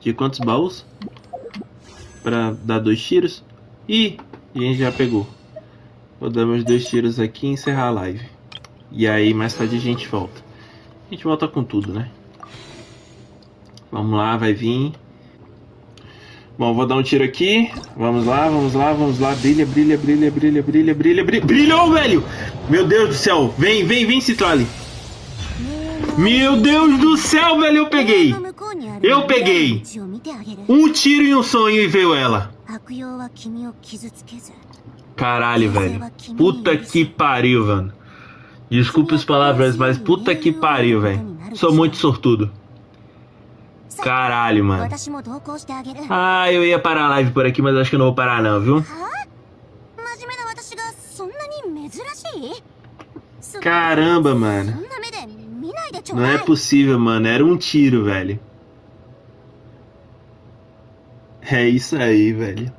De quantos baús? Pra dar 2 tiros. Ih, a gente já pegou. Vou dar meus 2 tiros aqui e encerrar a live. E aí mais tarde a gente volta. A gente volta com tudo, né? Vamos lá, vai vir. Bom, vou dar um tiro aqui. Vamos lá, vamos lá, vamos lá. Brilha, brilha, brilha, brilha, brilha, brilha, brilha. Brilhou, velho! Meu Deus do céu! Vem, vem, vem, Citrali! Meu Deus do céu, velho! Eu peguei! Eu peguei! Um tiro e um sonho e veio ela. Caralho, velho. Puta que pariu, mano. Desculpe as palavras, mas puta que pariu, velho. Sou muito sortudo. Caralho, mano. Ah, eu ia parar a live por aqui, mas acho que eu não vou parar não, viu? Caramba, mano. Não é possível, mano. Era um tiro, velho. É isso aí, velho.